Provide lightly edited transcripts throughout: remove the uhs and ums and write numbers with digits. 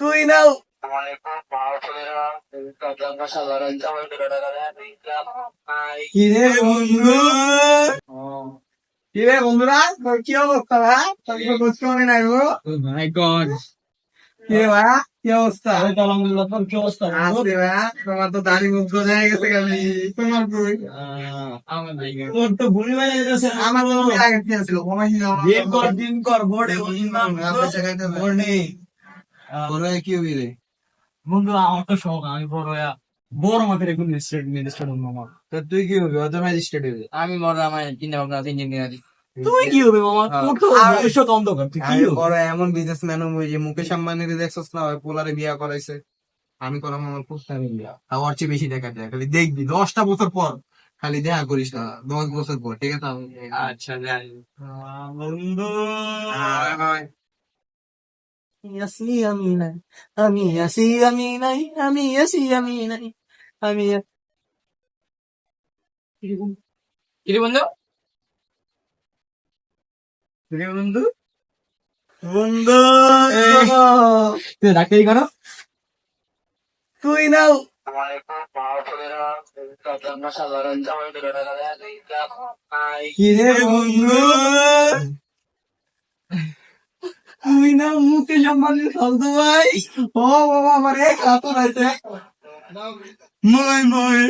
তুই নাও। কিরে বন্ধু, কিরে বন্ধুরা, তোর কি অবস্থা ভাই? তোর কি খোঁজ খবর নাই গো? মাই গড, কিরে ভাই, কি অবস্থা? আলহামদুলিল্লাহ। তোর কি অবস্থা? আছে ভাই, তোমার তো দাড়ি মুখ হয়ে গেছে খালি। তোমার কই? তোর তো ভুলি হয়ে গেছে। আমার তো মনে আগে কি ছিল, মনে ছিল আমার দিন কর বোর্ডে বোর্ডে তোরা কি হবি রে? বন্ধু, আমার তো শখ, আমি বড় হইয়া বড় মাপের একজন মিনিস্টার হবো। আমার তো তুই কি হবি? অত ম্যাজিস্ট্রেট হবি? আমি বড়, আমার চিন্তা ভাবনা ইঞ্জিনিয়ারিং। তুই কি হবে মামা? তোর তো ভবিষ্যৎ অন্ধকার, তুই কি আমি হবে? বড় এমন বিজনেসম্যান হবো যে মুকেশ আম্বানির দেখছস না, ওই পোলারে বিয়া করাইছে। আমি করলাম আমার পুস্তানি বিয়া, তাও ওর চেয়ে বেশি দেখা যায়। খালি দেখবি 10টা বছর পর, খালি দেখা করিস না 10 বছর পর, ঠিক আছে? আচ্ছা যাই। বন্ধু, আমি আছি আমি নাই, আমি আছি আমি নাই, আমি আছি আমি নাই, আমি কিরে বন্ধু, কিরে বন্ধু, বন্ধু, তুই ডাক্তারি করো? তুই নাও। কিরে বন্ধু, তুই না মুকেশ আম্বানির ফালতু ভাই? ও বাবা, আমার এক হাত রাইতে মই মই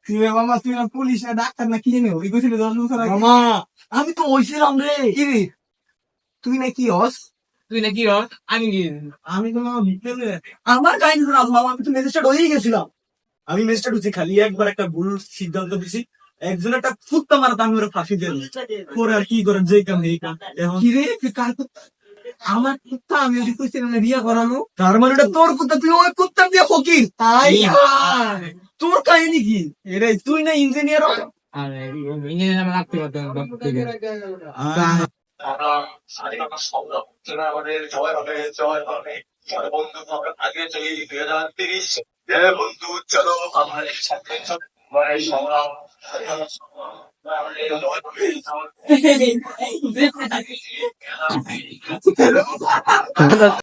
তুই রে মামা, তুই না পুলিশ না ডাক্তার না কি জানি ওই গেছিল 10 বছর আগে। মামা, আমি তো হইছিলাম রে। কি রে, তুই না কি হস? তুই নাকি রক, আমি কি? আমি তো মামা ভিতরে। আমার কাহিনী শোনা মামা, আমি তো ম্যাজিস্ট্রেট হয়েই গেছিলাম। আমি ম্যাজিস্ট্রেট হচ্ছি, খালি একবার একটা ভুল সিদ্ধান্ত দিছি, একজন একটা কুত্তা মারাতে আমি ওরা ফাঁসি দিলাম। পরে আর কি করেন, যে কাম এই কাম। এখন কি রে, তুই কার কুত্তা? আমার কুত্তা, আমি ওই কইছিলাম না বিয়া করানো। তার মানে ওটা তোর কুত্তা, তুই ওই কুত্তা দিয়ে ফকির। তাই তোর কাহিনী কি? এরে তুই না ইঞ্জিনিয়ার? আরে ইঞ্জিনিয়ার আমি রাখতে পারতাম। আমাদের জয় হবে, জয় হবে। জয় বন্ধু, আমরা আগে চলি 2030। বন্ধু চলো আমার সাথে চলো, আমার সংগ্রাম, আমাদের জয় হবে।